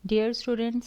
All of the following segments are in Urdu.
Dear students,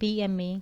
PMA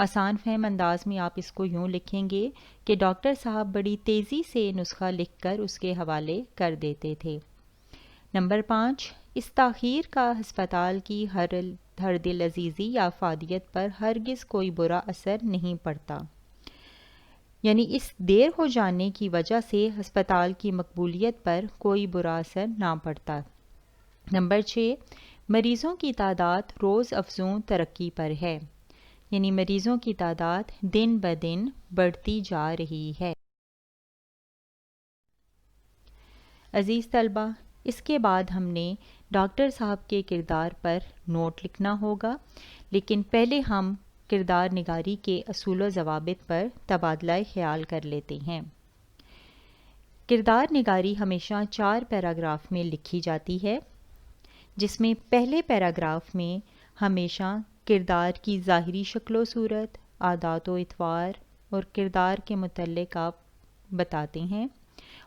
آسان فہم انداز میں آپ اس کو یوں لکھیں گے کہ ڈاکٹر صاحب بڑی تیزی سے نسخہ لکھ کر اس کے حوالے کر دیتے تھے۔ نمبر 5، اس تاخیر کا ہسپتال کی ہر دل عزیزی یا افادیت پر ہرگز کوئی برا اثر نہیں پڑتا، یعنی اس دیر ہو جانے کی وجہ سے ہسپتال کی مقبولیت پر کوئی برا اثر نہ پڑتا۔ نمبر 6، مریضوں کی تعداد روز افزوں ترقی پر ہے، یعنی مریضوں کی تعداد دن بدن بڑھتی جا رہی ہے۔ عزیز طلبہ، اس کے بعد ہم نے ڈاکٹر صاحب کے کردار پر نوٹ لکھنا ہوگا، لیکن پہلے ہم کردار نگاری کے اصول و ضوابط پر تبادلہ خیال کر لیتے ہیں۔ کردار نگاری ہمیشہ 4 پیراگراف میں لکھی جاتی ہے، جس میں پہلے پیراگراف میں ہمیشہ کردار کی ظاہری شکل و صورت، عادات و اطوار اور کردار کے متعلق آپ بتاتے ہیں،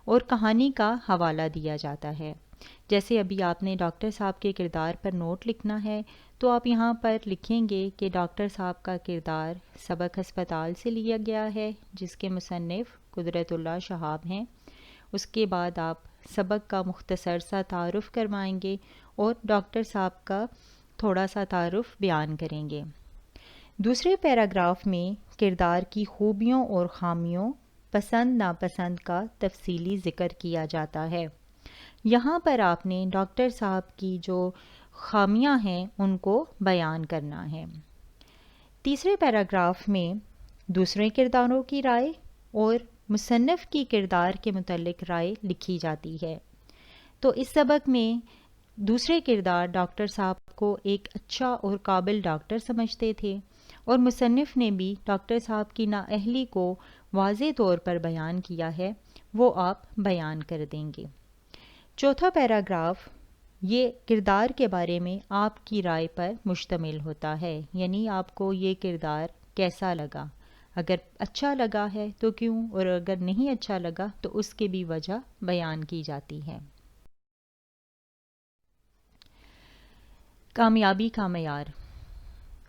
اور کہانی کا حوالہ دیا جاتا ہے۔ جیسے ابھی آپ نے ڈاکٹر صاحب کے کردار پر نوٹ لکھنا ہے، تو آپ یہاں پر لکھیں گے کہ ڈاکٹر صاحب کا کردار سبق ہسپتال سے لیا گیا ہے، جس کے مصنف قدرت اللہ شہاب ہیں۔ اس کے بعد آپ سبق کا مختصر سا تعارف کروائیں گے اور ڈاکٹر صاحب کا تھوڑا سا تعارف بیان کریں گے۔ دوسرے پیراگراف میں کردار کی خوبیوں اور خامیوں، پسند ناپسند کا تفصیلی ذکر کیا جاتا ہے۔ یہاں پر آپ نے ڈاکٹر صاحب کی جو خامیاں ہیں ان کو بیان کرنا ہے۔ تیسرے پیراگراف میں دوسرے کرداروں کی رائے اور مصنف کی کردار کے متعلق رائے لکھی جاتی ہے۔ تو اس سبق میں دوسرے کردار ڈاکٹر صاحب کو ایک اچھا اور قابل ڈاکٹر سمجھتے تھے، اور مصنف نے بھی ڈاکٹر صاحب کی نااہلی کو واضح طور پر بیان کیا ہے، وہ آپ بیان کر دیں گے۔ چوتھا پیراگراف یہ کردار کے بارے میں آپ کی رائے پر مشتمل ہوتا ہے، یعنی آپ کو یہ کردار کیسا لگا، اگر اچھا لگا ہے تو کیوں، اور اگر نہیں اچھا لگا تو اس کی بھی وجہ بیان کی جاتی ہے۔ کامیابی کا معیار۔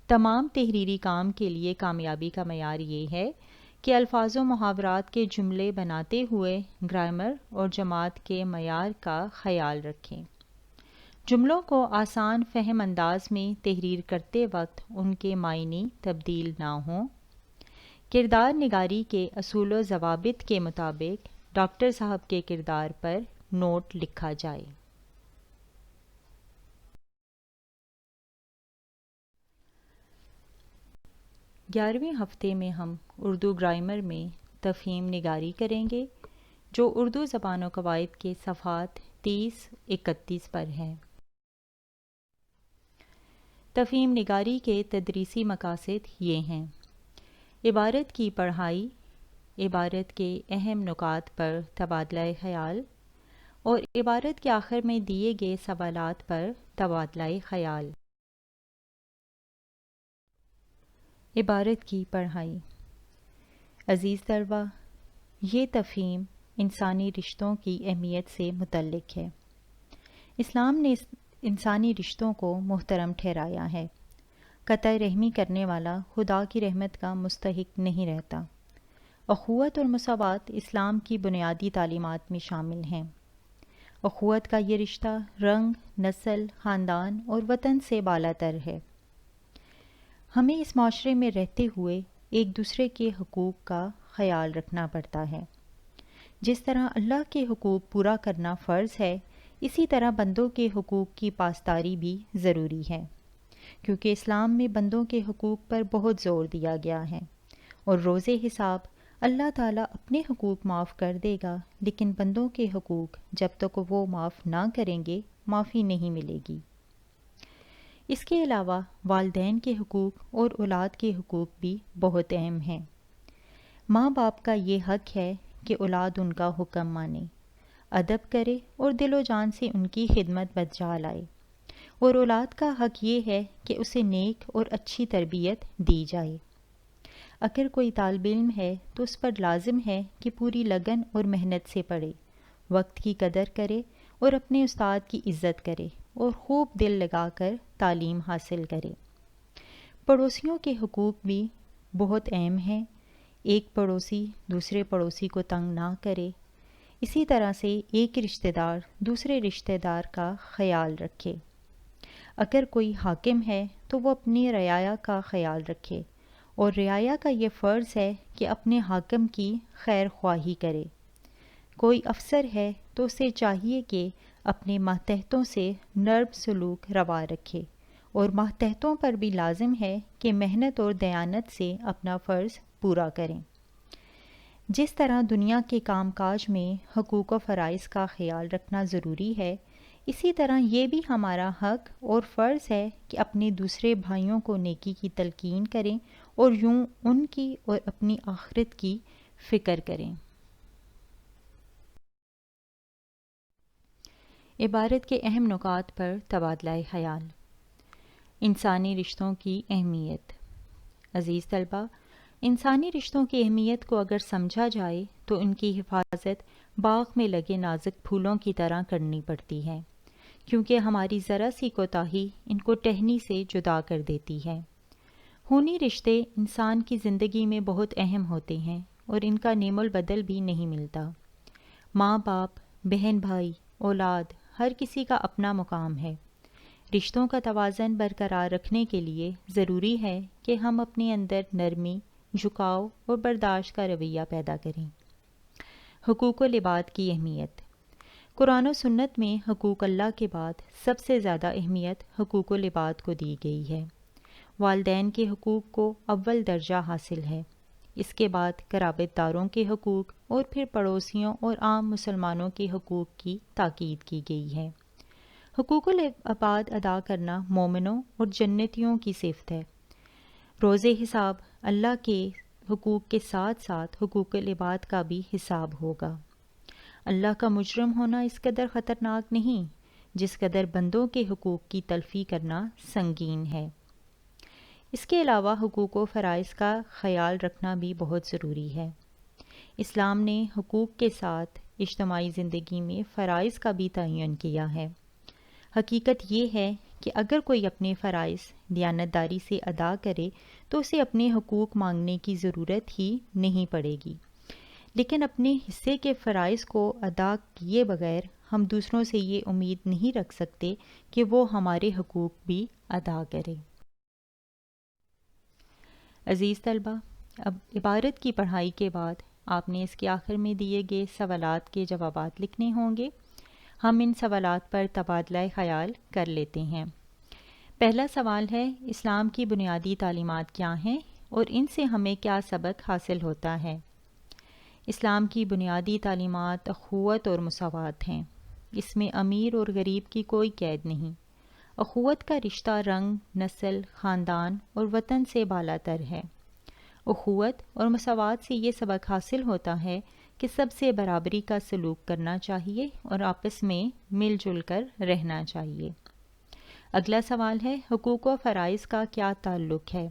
تمام تحریری کام کے لیے کامیابی کا معیار یہ ہے کہ الفاظ و محاورات کے جملے بناتے ہوئے گرامر اور جماعت کے معیار کا خیال رکھیں۔ جملوں کو آسان فہم انداز میں تحریر کرتے وقت ان کے معنی تبدیل نہ ہوں۔ کردار نگاری کے اصول و ضوابط کے مطابق ڈاکٹر صاحب کے کردار پر نوٹ لکھا جائے۔ 11ویں ہفتے میں ہم اردو گرامر میں تفہیم نگاری کریں گے، جو اردو زبان و قواعد کے صفحات 30-31 پر ہے۔ تفہیم نگاری کے تدریسی مقاصد یہ ہیں: عبارت کی پڑھائی، عبارت کے اہم نکات پر تبادلہ خیال، اور عبارت کے آخر میں دیے گئے سوالات پر تبادلہ خیال۔ عبارت کی پڑھائی۔ عزیز طلبہ، یہ تفہیم انسانی رشتوں کی اہمیت سے متعلق ہے۔ اسلام نے انسانی رشتوں کو محترم ٹھہرایا ہے۔ قطع رحمی کرنے والا خدا کی رحمت کا مستحق نہیں رہتا۔ اخوت اور مساوات اسلام کی بنیادی تعلیمات میں شامل ہیں۔ اخوت کا یہ رشتہ رنگ، نسل، خاندان اور وطن سے بالا تر ہے۔ ہمیں اس معاشرے میں رہتے ہوئے ایک دوسرے کے حقوق کا خیال رکھنا پڑتا ہے۔ جس طرح اللہ کے حقوق پورا کرنا فرض ہے، اسی طرح بندوں کے حقوق کی پاسداری بھی ضروری ہے، کیونکہ اسلام میں بندوں کے حقوق پر بہت زور دیا گیا ہے، اور روز حساب اللہ تعالیٰ اپنے حقوق معاف کر دے گا، لیکن بندوں کے حقوق جب تک وہ معاف نہ کریں گے معافی نہیں ملے گی۔ اس کے علاوہ والدین کے حقوق اور اولاد کے حقوق بھی بہت اہم ہیں۔ ماں باپ کا یہ حق ہے کہ اولاد ان کا حکم مانے، ادب کرے اور دل و جان سے ان کی خدمت بجا لائے، اور اولاد کا حق یہ ہے کہ اسے نیک اور اچھی تربیت دی جائے۔ اگر کوئی طالب علم ہے تو اس پر لازم ہے کہ پوری لگن اور محنت سے پڑھے، وقت کی قدر کرے اور اپنے استاد کی عزت کرے اور خوب دل لگا کر تعلیم حاصل کرے۔ پڑوسیوں کے حقوق بھی بہت اہم ہیں۔ ایک پڑوسی دوسرے پڑوسی کو تنگ نہ کرے، اسی طرح سے ایک رشتہ دار دوسرے رشتہ دار کا خیال رکھے۔ اگر کوئی حاکم ہے تو وہ اپنی رعایا کا خیال رکھے، اور رعایا کا یہ فرض ہے کہ اپنے حاکم کی خیر خواہی کرے۔ کوئی افسر ہے تو اسے چاہیے کہ اپنے ماتحتوں سے نرم سلوک روا رکھے، اور ماتحتوں پر بھی لازم ہے کہ محنت اور دیانت سے اپنا فرض پورا کریں۔ جس طرح دنیا کے کام کاج میں حقوق و فرائض کا خیال رکھنا ضروری ہے، اسی طرح یہ بھی ہمارا حق اور فرض ہے کہ اپنے دوسرے بھائیوں کو نیکی کی تلقین کریں اور یوں ان کی اور اپنی آخرت کی فکر کریں۔ عبارت کے اہم نکات پر تبادلہ خیال۔ انسانی رشتوں کی اہمیت۔ عزیز طلبہ، انسانی رشتوں کی اہمیت کو اگر سمجھا جائے تو ان کی حفاظت باغ میں لگے نازک پھولوں کی طرح کرنی پڑتی ہے، کیونکہ ہماری ذرا سی کوتاہی ان کو ٹہنی سے جدا کر دیتی ہے۔ خونی رشتے انسان کی زندگی میں بہت اہم ہوتے ہیں اور ان کا نعم البدل بھی نہیں ملتا۔ ماں باپ، بہن بھائی، اولاد، ہر کسی کا اپنا مقام ہے۔ رشتوں کا توازن برقرار رکھنے کے لیے ضروری ہے کہ ہم اپنے اندر نرمی، جھکاؤ اور برداشت کا رویہ پیدا کریں۔ حقوق العباد کی اہمیت۔ قرآن و سنت میں حقوق اللہ کے بعد سب سے زیادہ اہمیت حقوق العباد کو دی گئی ہے۔ والدین کے حقوق کو اول درجہ حاصل ہے، اس کے بعد قرابت داروں کے حقوق اور پھر پڑوسیوں اور عام مسلمانوں کے حقوق کی تاکید کی گئی ہے۔ حقوق العباد ادا کرنا مومنوں اور جنتیوں کی صفت ہے۔ روز حساب اللہ کے حقوق کے ساتھ ساتھ حقوق العباد کا بھی حساب ہوگا۔ اللہ کا مجرم ہونا اس قدر خطرناک نہیں جس قدر بندوں کے حقوق کی تلفی کرنا سنگین ہے۔ اس کے علاوہ حقوق و فرائض کا خیال رکھنا بھی بہت ضروری ہے۔ اسلام نے حقوق کے ساتھ اجتماعی زندگی میں فرائض کا بھی تعین کیا ہے۔ حقیقت یہ ہے کہ اگر کوئی اپنے فرائض دیانتداری سے ادا کرے تو اسے اپنے حقوق مانگنے کی ضرورت ہی نہیں پڑے گی، لیکن اپنے حصے کے فرائض کو ادا کیے بغیر ہم دوسروں سے یہ امید نہیں رکھ سکتے کہ وہ ہمارے حقوق بھی ادا کرے۔ عزیز طلبہ، اب عبارت کی پڑھائی کے بعد آپ نے اس کے آخر میں دیے گئے سوالات کے جوابات لکھنے ہوں گے۔ ہم ان سوالات پر تبادلہ خیال کر لیتے ہیں۔ پہلا سوال ہے، اسلام کی بنیادی تعلیمات کیا ہیں اور ان سے ہمیں کیا سبق حاصل ہوتا ہے؟ اسلام کی بنیادی تعلیمات اخوت اور مساوات ہیں۔ اس میں امیر اور غریب کی کوئی قید نہیں۔ اخوت کا رشتہ رنگ، نسل، خاندان اور وطن سے بالا تر ہے۔ اخوت اور مساوات سے یہ سبق حاصل ہوتا ہے کہ سب سے برابری کا سلوک کرنا چاہیے اور آپس میں مل جل کر رہنا چاہیے۔ اگلا سوال ہے، حقوق و فرائض کا کیا تعلق ہے؟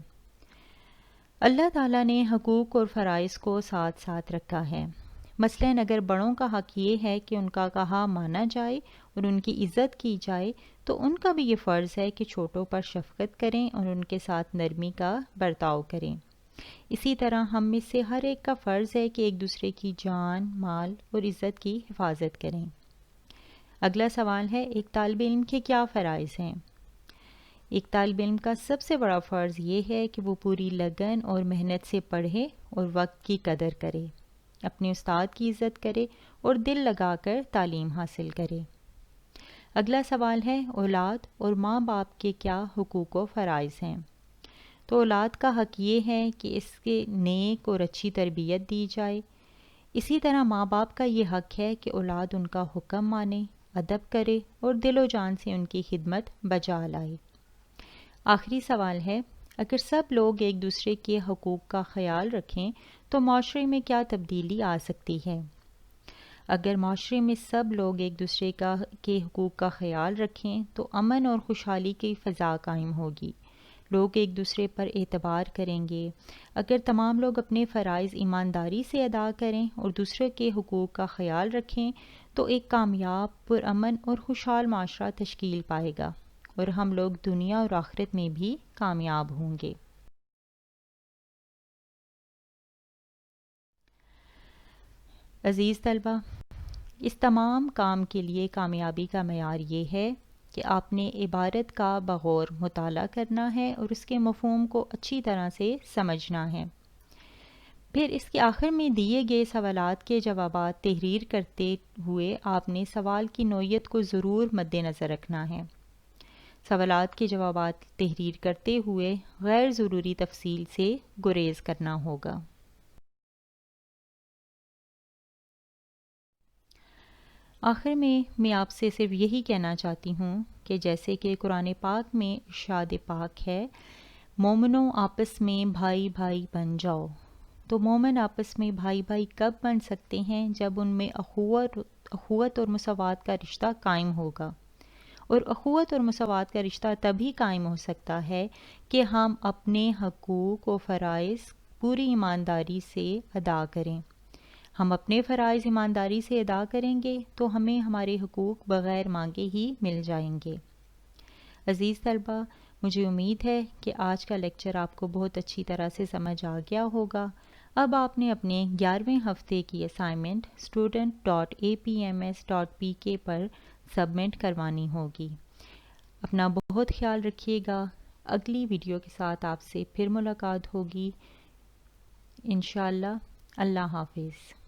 اللہ تعالیٰ نے حقوق اور فرائض کو ساتھ ساتھ رکھا ہے۔ مثلاً اگر بڑوں کا حق یہ ہے کہ ان کا کہا مانا جائے اور ان کی عزت کی جائے، تو ان کا بھی یہ فرض ہے کہ چھوٹوں پر شفقت کریں اور ان کے ساتھ نرمی کا برتاؤ کریں۔ اسی طرح ہم میں سے ہر ایک کا فرض ہے کہ ایک دوسرے کی جان، مال اور عزت کی حفاظت کریں۔ اگلا سوال ہے، ایک طالب علم کے کیا فرائض ہیں؟ ایک طالب علم کا سب سے بڑا فرض یہ ہے کہ وہ پوری لگن اور محنت سے پڑھے اور وقت کی قدر کرے، اپنے استاد کی عزت کرے اور دل لگا کر تعلیم حاصل کرے۔ اگلا سوال ہے، اولاد اور ماں باپ کے کیا حقوق و فرائض ہیں؟ تو اولاد کا حق یہ ہے کہ اس کے نیک اور اچھی تربیت دی جائے۔ اسی طرح ماں باپ کا یہ حق ہے کہ اولاد ان کا حکم مانے، ادب کرے اور دل و جان سے ان کی خدمت بجا لائے۔ آخری سوال ہے، اگر سب لوگ ایک دوسرے کے حقوق کا خیال رکھیں تو معاشرے میں کیا تبدیلی آ سکتی ہے؟ اگر معاشرے میں سب لوگ ایک دوسرے کے حقوق کا خیال رکھیں تو امن اور خوشحالی کی فضا قائم ہوگی، لوگ ایک دوسرے پر اعتبار کریں گے۔ اگر تمام لوگ اپنے فرائض ایمانداری سے ادا کریں اور دوسرے کے حقوق کا خیال رکھیں تو ایک کامیاب، پرامن اور خوشحال معاشرہ تشکیل پائے گا، اور ہم لوگ دنیا اور آخرت میں بھی کامیاب ہوں گے۔ عزیز طلبہ، اس تمام کام کے لیے کامیابی کا معیار یہ ہے کہ آپ نے عبارت کا بغور مطالعہ کرنا ہے اور اس کے مفہوم کو اچھی طرح سے سمجھنا ہے۔ پھر اس کے آخر میں دیے گئے سوالات کے جوابات تحریر کرتے ہوئے آپ نے سوال کی نوعیت کو ضرور مد نظر رکھنا ہے۔ سوالات کے جوابات تحریر کرتے ہوئے غیر ضروری تفصیل سے گریز کرنا ہوگا۔ آخر میں آپ سے صرف یہی کہنا چاہتی ہوں کہ جیسے کہ قرآن پاک میں ارشاد پاک ہے، مومنوں آپس میں بھائی بھائی بن جاؤ، تو مومن آپس میں بھائی بھائی کب بن سکتے ہیں؟ جب ان میں اخوت اور مساوات کا رشتہ قائم ہوگا، اور اخوت اور مساوات کا رشتہ تبھی قائم ہو سکتا ہے کہ ہم اپنے حقوق و فرائض پوری ایمانداری سے ادا کریں۔ ہم اپنے فرائض ایمانداری سے ادا کریں گے تو ہمیں ہمارے حقوق بغیر مانگے ہی مل جائیں گے۔ عزیز طلبہ، مجھے امید ہے کہ آج کا لیکچر آپ کو بہت اچھی طرح سے سمجھ آ گیا ہوگا۔ اب آپ نے اپنے 11ویں ہفتے کی اسائنمنٹ student.apms.pk پر سبمٹ کروانی ہوگی۔ اپنا بہت خیال رکھیے گا۔ اگلی ویڈیو کے ساتھ آپ سے پھر ملاقات ہوگی انشاءاللہ۔ اللہ حافظ۔